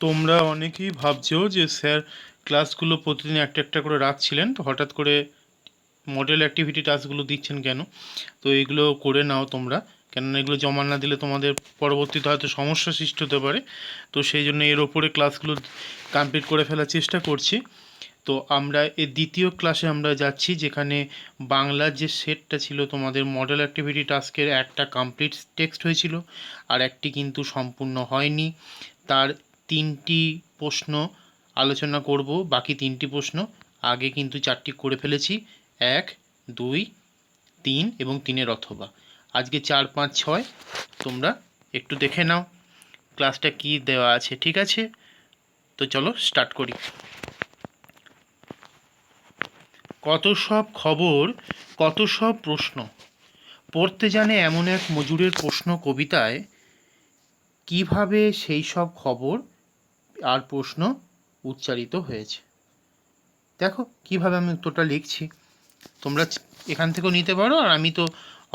তোমরা অনেকেই ভাবছো যে স্যার ক্লাসগুলো প্রতিদিন একটা একটা করে রাখছিলেন, তো হঠাৎ করে মডেল অ্যাক্টিভিটি টাস্কগুলো দিচ্ছেন কেন? তো এগুলো করে নাও তোমরা, কেননা এগুলো জমা না দিলে তোমাদের পরবর্তীতে হয়তো সমস্যা সৃষ্টি হতে পারে। তো সেই জন্য এর ওপরে ক্লাসগুলো কমপ্লিট করে ফেলার চেষ্টা করছি। তো আমরা এই দ্বিতীয় ক্লাসে আমরা যাচ্ছি, যেখানে বাংলার যে সেটটা ছিল তোমাদের মডেল অ্যাক্টিভিটি টাস্কের, একটা কমপ্লিট টেক্সট হয়েছিল আর একটি কিন্তু সম্পূর্ণ হয়নি। তার তিনটি প্রশ্ন আলোচনা করব, বাকি তিনটি প্রশ্ন আগে কিন্তু চারটি করে ফেলেছি, 1, 2, 3 এবং 3-এর অথবা। আজকে 4, 5, 6 তোমরা একটু দেখে নাও ক্লাসটা কি দেওয়া আছে, ঠিক আছে? তো চলো স্টার্ট করি। কত সব খবর, কত সব প্রশ্ন, পড়তে জানে এমন এক মজুরের প্রশ্ন কবিতায় কিভাবে সেই সব খবর আর প্রশ্ন উচ্চারিত হয়েছে। দেখো কিভাবে আমি উত্তরটা লিখছি, তোমরা এখান থেকেও নিতে পারো, আর আমি তো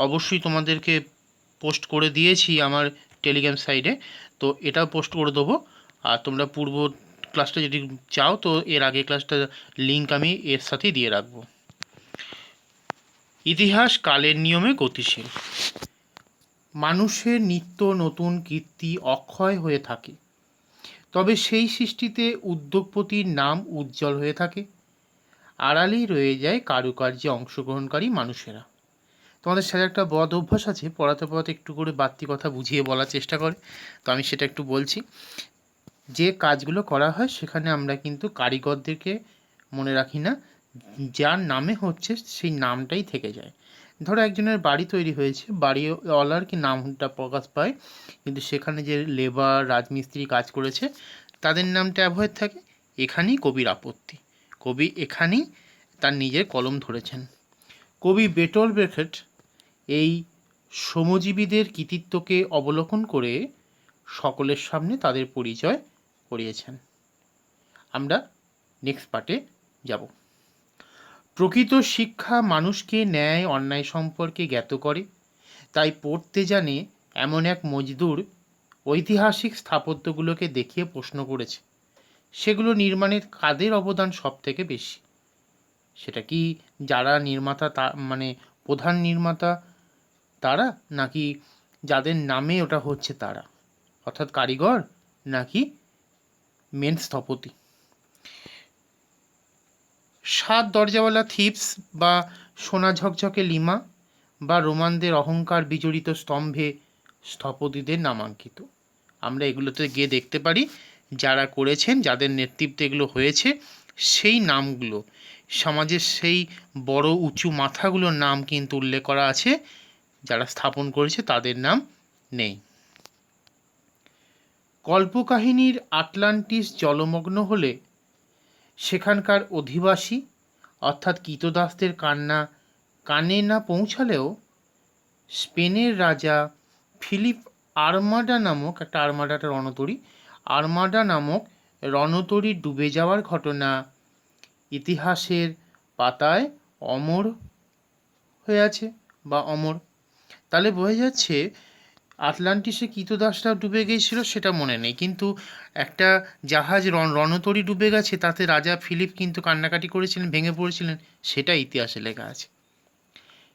অবশ্যই তোমাদেরকে পোস্ট করে দিয়েছি আমার টেলিগ্রাম সাইটে, তো এটাও পোস্ট করে দেবো। আর তোমরা পূর্ব ক্লাসটা যদি চাও তো এর আগে ক্লাসটা লিঙ্ক আমি এর সাথেই দিয়ে রাখবো। ইতিহাস কালের নিয়মে গতিশীল। মানুষের নিত্য নতুন কীর্তি অক্ষয় হয়ে থাকে, তবে সেই সৃষ্টিতে উদ্যোগপতির নাম উজ্জ্বল হয়ে থাকে। আড়ালেই রয়ে যায় কারুকার্যে অংশগ্রহণকারী মানুষেরা। তোমাদের সাথে একটা বদ অভ্যাস আছে, পড়াতে পড়াতে একটু করে বাড়তি কথা বুঝিয়ে বলার চেষ্টা করে, তো আমি সেটা একটু বলছি। যে কাজগুলো করা হয় সেখানে আমরা কিন্তু কারিগরদেরকে মনে রাখি না, যার নামে হচ্ছে সেই নামটাই থেকে যায়। ধরো একজনের বাড়ি তৈরি হয়েছে, বাড়িওয়ালার কি নামটা প্রকাশ পায়, কিন্তু সেখানে যে লেবার রাজমিস্ত্রি কাজ করেছে তাদের নামটা অ্যাভয়েড থাকে। এখানেই কবির আপত্তি, কবি এখানেই তার নিজের কলম ধরেছেন। কবি বেটল ব্রেখেট এই শ্রমজীবীদের কৃতিত্বকে অবলোকন করে সকলের সামনে তাদের পরিচয় করিয়েছেন। আমরা নেক্সট পার্টে যাব। প্রকৃত শিক্ষা মানুষকে ন্যায় অন্যায় সম্পর্কে জ্ঞাত করে, তাই পড়তে জানে এমন এক মজদুর ঐতিহাসিক স্থাপত্যগুলোকে দেখিয়ে প্রশ্ন করেছে, সেগুলো নির্মাণের কাদের অবদান সব থেকে বেশি? সেটা কি যারা নির্মাতা মানে প্রধান নির্মাতা তারা, নাকি যাদের নামে ওটা হচ্ছে তারা, অর্থাৎ কারিগর, নাকি মেন স্থপতি? 7 দরজাওয়ালা থিপস বা সোনা ঝকঝকে লিমা বা রোমানদের অহংকার বিজড়িত স্তম্ভে স্থপতিদের নামাঙ্কিত। আমরা এগুলোতে গিয়ে দেখতে পারি যারা করেছেন, যাদের নেতৃত্বে এগুলো হয়েছে, সেই নামগুলো, সমাজের সেই বড় উঁচু মাথাগুলোর নাম কিন্তু উল্লেখ করা আছে, যারা স্থাপন করেছে তাদের নাম নেই। কল্পকাহিনীর আটলান্টিস জলমগ্ন হলে সেখানকার অধিবাসী অর্থাৎ কৃতদাসদের কান্না কানে না পৌঁছালেও স্পেনের রাজা ফিলিপ আর্মাডা নামক একটা, আর্মাডাটা রণতরী, আর্মাডা নামক রণতরী ডুবে যাওয়ার ঘটনা ইতিহাসের পাতায় অমর হয়ে আছে বা অমর। তাহলে বোঝা যাচ্ছে আটলান্টিসে কৃতদাসরা ডুবে গিয়েছিল সেটা মনে নেই, কিন্তু একটা জাহাজ রণতরী ডুবে গেছে, তাতে রাজা ফিলিপ কিন্তু কান্নাকাটি করেছিলেন, ভেঙে পড়েছিলেন, সেটা ইতিহাসে লেখা আছে।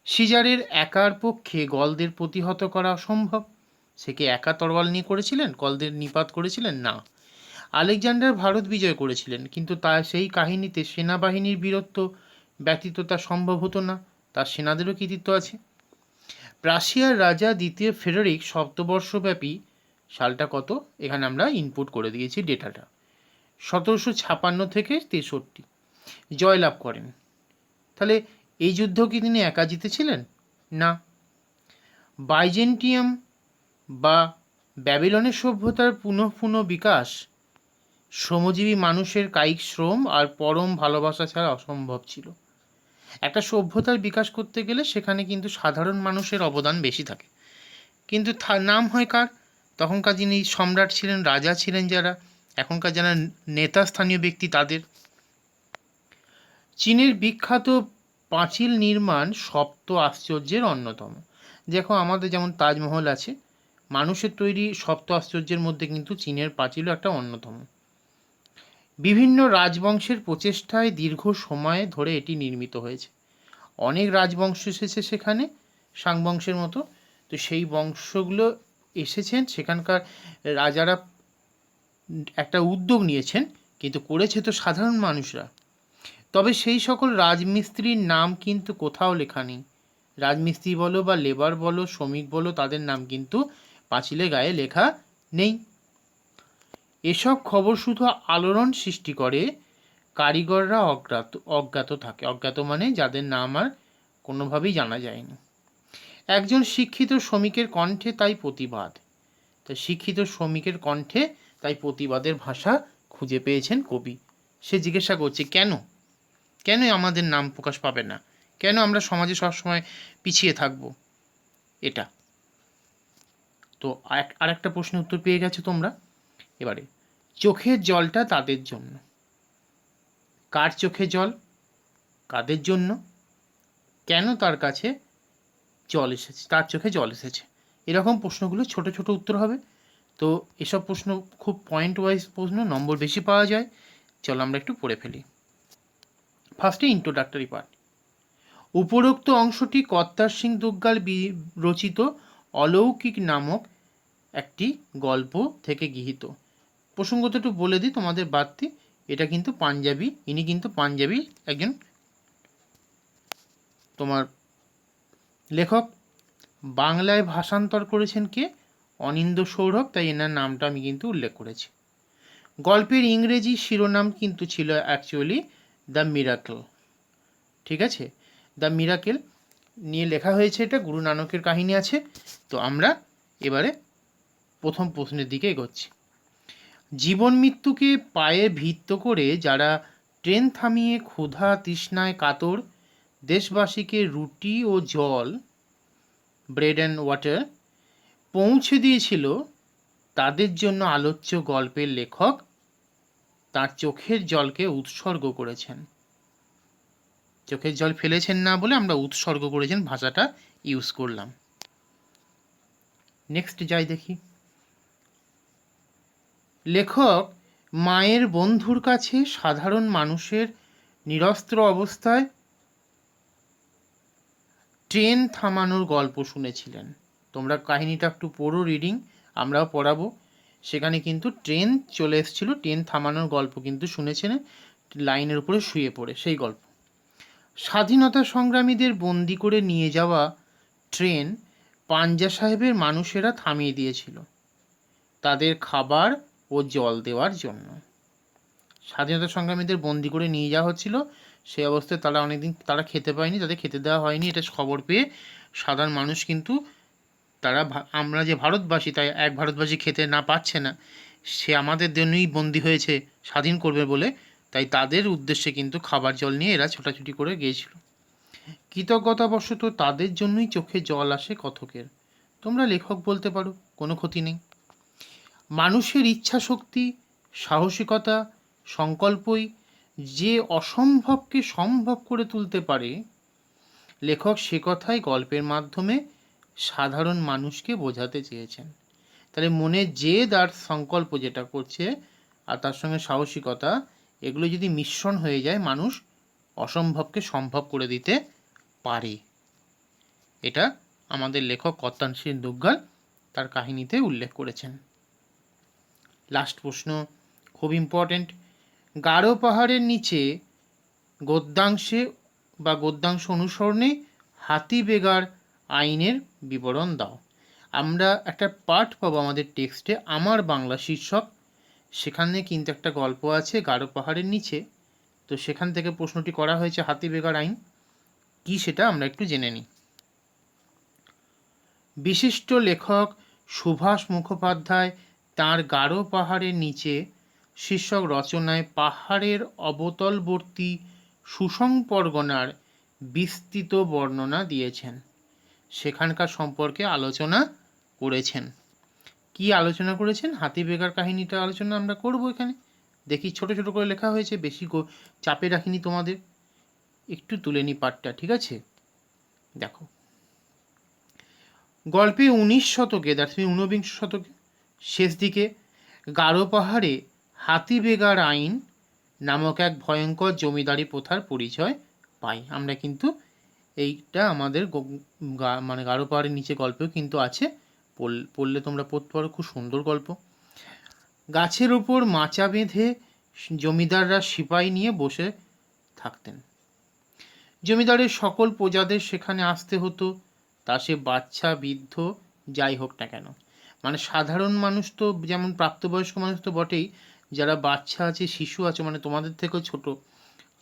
সিজারের একার পক্ষে গলদের প্রতিহত করা অসম্ভব, সে কি একা তরোয়াল নিয়ে করেছিলেন, গলদের নিপাত করেছিলেন? না। আলেকজান্ডার ভারত বিজয় করেছিলেন, কিন্তু তা সেই কাহিনীতে সেনাবাহিনীর বীরত্ব ব্যতীত তা সম্ভব হতো না, তার সেনাদেরও কৃতিত্ব আছে। প্রাশিয়ার রাজা দ্বিতীয় ফেডারিক শতবর্ষব্যাপী, সালটা কত এখানে আমরা ইনপুট করে দিয়েছি ডেটাটা, 1756 থেকে 63 জয়লাভ করেন। তাহলে এই যুদ্ধ কি তিনি একা জিতেছিলেন? না। বাইজেন্টিয়াম বা ব্যাবিলনের সভ্যতার পুনঃ বিকাশ শ্রমজীবী মানুষের কায়িক শ্রম আর পরম ভালোবাসা ছাড়া অসম্ভব ছিল। একটা সভ্যতার বিকাশ করতে গেলে সেখানে কিন্তু সাধারণ মানুষের অবদান বেশি থাকে, কিন্তু নাম হয় কার? তখনকার যিনি সম্রাট ছিলেন, রাজা ছিলেন যারা, এখনকার যারা নেতা স্থানীয় ব্যক্তি তাদের। চীনের বিখ্যাত পাঁচিল নির্মাণ সপ্ত আশ্চর্যের অন্যতম। দেখো আমাদের যেমন তাজমহল আছে, মানুষের তৈরি সপ্ত আশ্চর্যের মধ্যে কিন্তু চীনের পাঁচিলও একটা অন্যতম। বিভিন্ন রাজবংশের প্রচেষ্টায় দীর্ঘ সময় ধরে এটি নির্মিত হয়েছে। অনেক রাজবংশ এসেছে সেখানে, শাং বংশের মতো। তো সেই বংশগুলো এসেছেন, সেখানকার রাজারা একটা উদ্যোগ নিয়েছেন, কিন্তু করেছে তো সাধারণ মানুষরা। তবে সেই সকল রাজমিস্ত্রির নাম কিন্তু কোথাও লেখা নেই। রাজমিস্ত্রি বলো বা লেবার বলো, শ্রমিক বলো, তাদের নাম কিন্তু পাঁচিলে গায়ে লেখা নেই। এসব খবর শুধু আলোড়ন সৃষ্টি করে, কারিগররা অজ্ঞাত থাকে। অজ্ঞাত মানে যাদের নাম আর কোনোভাবেই জানা যায়নি। একজন শিক্ষিত শ্রমিকের কণ্ঠে তাই প্রতিবাদ। তো শিক্ষিত শ্রমিকের কণ্ঠে তাই প্রতিবাদের ভাষা খুঁজে পেয়েছেন কবি। সে জিজ্ঞাসা করছে, কেন কেন আমাদের নাম প্রকাশ পাবে না, কেন আমরা সমাজে সবসময় পিছিয়ে থাকব। এটা তো আর একটা প্রশ্নের উত্তর পেয়ে গেছো তোমরা। এবারে, চোখের জলটা তাদের জন্য। কার চোখে জল, কাদের জন্য, কেন তার কাছে জল এসেছে, তার চোখে জল এসেছে, এরকম প্রশ্নগুলো ছোট ছোট উত্তর হবে। তো এসব প্রশ্ন খুব পয়েন্ট ওয়াইজ প্রশ্ন, নম্বর বেশি পাওয়া যায়। চলো আমরা একটু পড়ে ফেলি। ফার্স্টে ইন্ট্রোডাক্টরি পার্ট। উপরোক্ত অংশটি কর্তার সিং দুগ্গাল রচিত অলৌকিক নামক একটি গল্প থেকে গৃহীত। প্রসঙ্গত একটু বলে দিই তোমাদের বাড়তি, এটা কিন্তু পাঞ্জাবি, ইনি কিন্তু পাঞ্জাবি একজন তোমার লেখক। বাংলায় ভাষান্তর করেছেন কে? অনিন্দ্য সৌরভ, তাই এনার নামটা আমি কিন্তু উল্লেখ করেছি। গল্পের ইংরেজি শিরোনাম কিন্তু ছিল অ্যাকচুয়ালি দ্য মিরাকল। ঠিক আছে, দ্য মিরাকেল নিয়ে লেখা হয়েছে, এটা গুরু নানকের কাহিনী আছে। তো আমরা এবারে প্রথম প্রশ্নের দিকে এগোচ্ছি। জীবন মৃত্যুকে পায়ে ভিত্ত করে যারা ট্রেন থামিয়ে ক্ষুধা তৃষ্ণায় কাতর দেশবাসীকে রুটি ও জল, ব্রেড অ্যান্ড ওয়াটার পৌঁছে দিয়েছিল, তাদের জন্য আলোচ্য গল্পের লেখক তার চোখের জলকে উৎসর্গ করেছেন। চোখের জল ফেলেছেন না বলে আমরা উৎসর্গ করেছেন ভাষাটা ইউজ করলাম। নেক্সট যাই দেখি। লেখক মায়ের বন্ধুর কাছে সাধারণ মানুষের নিরস্ত্র অবস্থায় ট্রেন থামানোর গল্প শুনেছিলেন। তোমরা কাহিনীটা একটু পড়ো, রিডিং আমরাও পড়াবো। সেখানে কিন্তু ট্রেন চলে এসেছিল, ট্রেন থামানোর গল্প কিন্তু শুনেছিলেন, লাইনের উপরে শুয়ে পড়ে সেই গল্প। স্বাধীনতা সংগ্রামীদের বন্দি করে নিয়ে যাওয়া ট্রেন পাঞ্জা সাহেবের মানুষেরা থামিয়ে দিয়েছিল তাদের খাবার ও জল দেওয়ার জন্য। স্বাধীনতা সংগ্রামীদের বন্দি করে নিয়ে যাওয়া হচ্ছিল, সেই অবস্থায় তারা অনেকদিন তারা খেতে পায়নি, তাদের খেতে দেওয়া হয়নি। এটা খবর পেয়ে সাধারণ মানুষ কিন্তু তারা, আমরা যে ভারতবাসী, তাই এক ভারতবাসী খেতে না পাচ্ছে না, সে আমাদের জন্যই বন্দি হয়েছে স্বাধীন করবে বলে, তাই তাদের উদ্দেশ্যে কিন্তু খাবার জল নিয়ে এরা ছোটাছুটি করে গিয়েছিল। কৃতজ্ঞতাবশত তাদের জন্যই চোখে জল আসে কথকের। তোমরা লেখক বলতে পারো, কোনো ক্ষতি নেই। মানুষের ইচ্ছা শক্তি, সাহসিকতা, সংকল্পই যে অসম্ভবকে সম্ভব করে তুলতে পারে, লেখক সে কথাই গল্পের মাধ্যমে সাধারণ মানুষকে বোঝাতে চেয়েছেন। তাহলে মনে জেদ আর সংকল্প যেটা করছে, আর তার সঙ্গে সাহসিকতা, এগুলো যদি মিশ্রণ হয়ে যায়, মানুষ অসম্ভবকে সম্ভব করে দিতে পারে। এটা আমাদের লেখক কর্তান সিং দুগ্গাল তার কাহিনীতে উল্লেখ করেছেন। লাস্ট প্রশ্ন খুব ইম্পর্টেন্ট। গারো পাহাড়ের নিচে গদ্যাংশে বা গদ্যাংশ অনুসরণে হাতিবেগার আইনের বিবরণ দাও। আমরা একটা পার্ট পাবো আমাদের টেক্সটে, আমার বাংলা শীর্ষক, সেখানে কিন্তু একটা গল্প আছে গারো পাহাড়ের নিচে। তো সেখান থেকে প্রশ্নটি করা হয়েছে হাতিবেগার আইন কি, সেটা আমরা একটু জেনে নিই। বিশিষ্ট লেখক সুভাষ মুখোপাধ্যায় তাঁর গারো পাহাড়ের নিচে শীর্ষক রচনায় পাহাড়ের অবতলবর্তী সুসং পরগনার বিস্তৃত বর্ণনা দিয়েছেন, সেখানকার সম্পর্কে আলোচনা করেছেন। কি আলোচনা করেছেন? হাতিবেগার কাহিনীটা আলোচনা আমরা করব এখানে। দেখি ছোট ছোট করে লেখা হয়েছে, বেশি চাপে রাখিনি তোমাদের, একটু তুলে নি পাঠটা, ঠিক আছে? দেখো, গল্পে 19 শতকে, ঊনবিংশ শতকে শেষ দিকে গারো পাহাড়ে হাতিবেগার আইন নামক এক ভয়ঙ্কর জমিদারি প্রথার পরিচয় পাই। আমরা কিন্তু এইটা আমাদের মানে গারো পাহাড়ের নিচে গল্পেও কিন্তু আছে, পড়লে তোমরা পড়তে পারো, খুব সুন্দর গল্প। গাছের ওপর মাচা বেঁধে জমিদাররা সিপাই নিয়ে বসে থাকতেন। জমিদারের সকল প্রজাদের সেখানে আসতে হতো, তা সে বাচ্চা বৃদ্ধ যাই হোক না কেন। মানে সাধারণ মানুষ তো, যেমন প্রাপ্তবয়স্ক মানুষ তো বটেই, যারা বাচ্চা আছে, শিশু আছে, মানে তোমাদের থেকেও ছোট,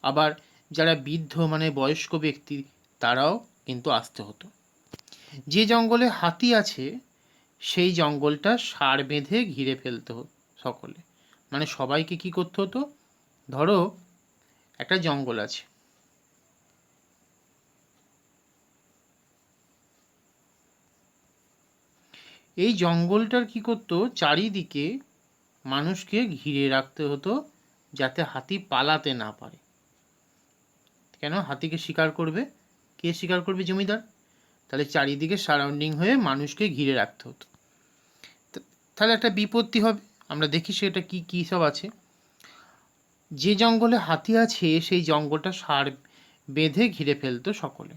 আবার যারা বৃদ্ধ মানে বয়স্ক ব্যক্তি, তারাও কিন্তু আসতে হতো। যে জঙ্গলে হাতি আছে সেই জঙ্গলটা সার বেঁধে ঘিরে ফেলতে হতো সকলে। মানে সবাইকে কি করতে হতো, ধরো একটা জঙ্গল আছে, এই জঙ্গলটার কি করতো, চারিদিকে মানুষকে ঘিরে রাখতে হতো যাতে হাতি পালাতে না পারে। কেন? হাতিকে শিকার করবে কে? শিকার করবে জমিদার। তাহলে চারিদিকে সারাউন্ডিং হয়ে মানুষকে ঘিরে রাখতে হতো। তাহলে একটা বিপত্তি হবে। আমরা দেখি সেটা কি কী সব আছে। যে জঙ্গলে হাতি আছে সেই জঙ্গলটা সার বেঁধে ঘিরে ফেলতো সকলে।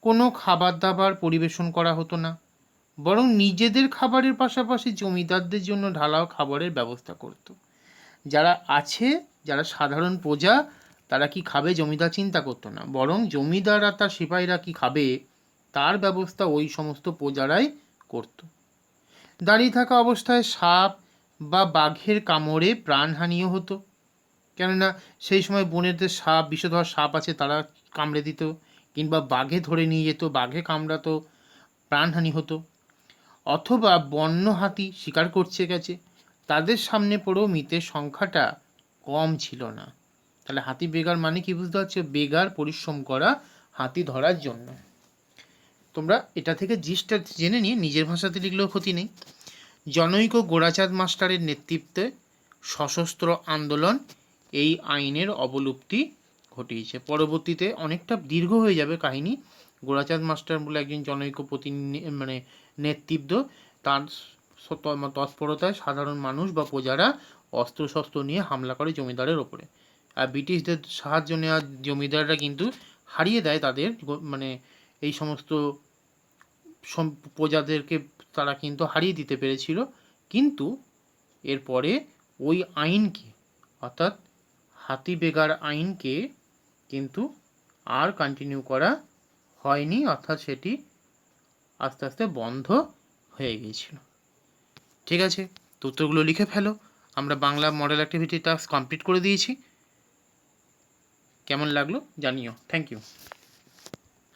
কোনো খাবার দাবার পরিবেশন করা হতো না, বরং নিজেদের খাবারের পাশাপাশি জমিদারদের জন্য ঢালাও খাবারের ব্যবস্থা করত। যারা আছে, যারা সাধারণ প্রজা, তারা কি খাবে জমিদার চিন্তা করতো না, বরং জমিদার আর তার সিপাহীরা কি খাবে তার ব্যবস্থা ওই সমস্ত প্রজারাই করত। দাঁড়িয়ে থাকা অবস্থায় সাপ বা বাঘের কামড়ে প্রাণহানিও হতো, কেননা সেই সময় বনেতে সাপ, বিষধর সাপ আছে, তারা কামড়ে দিত, কিংবা বাঘে ধরে নিয়ে যেত, বাঘে কামড়াতো, প্রাণহানি হতো। অথবা বন্য হাতি শিকার করছে গেছে, তাদের সামনে পড়েও মৃতের সংখ্যাটা কম ছিল না। তাহলে হাতি বেগার মানে কি বুঝতে পারছো? বেগার পরিশ্রম করা হাতি ধরার জন্য। তোমরা এটা থেকে জিনিসটা জেনে নিয়ে নিজের ভাষাতে লিখলেও ক্ষতি নেই। জনৈক গোরাচাঁদ মাস্টারের নেতৃত্বে সশস্ত্র আন্দোলন এই আইনের অবলুপ্তি ঘটিয়েছে। পরবর্তীতে অনেকটা দীর্ঘ হয়ে যাবে কাহিনী। গোরাচাঁদ মাস্টার বলে একজন জনৈক মানে নেতৃত্ব, তার তৎপরতায় সাধারণ মানুষ বা প্রজারা অস্ত্রশস্ত্র নিয়ে হামলা করে জমিদারের ওপরে। আর ব্রিটিশদের সাহায্য নেওয়া জমিদাররা কিন্তু হারিয়ে দেয় তাদের মানে এই সমস্ত প্রজাদেরকে, তারা কিন্তু হারিয়ে দিতে পেরেছিল। কিন্তু এরপরে ওই আইনকে, অর্থাৎ হাতি বেগার আইনকে কিন্তু আর কন্টিনিউ করা হয়নি, অর্থাৎ সেটি আস্তে আস্তে বন্ধ হয়ে গিয়েছিল। ঠিক আছে, তো উত্তরগুলো লিখে ফেলো। আমরা Bangla model activity task complete করে দিয়েছি। কেমন লাগলো জানিও। Thank you.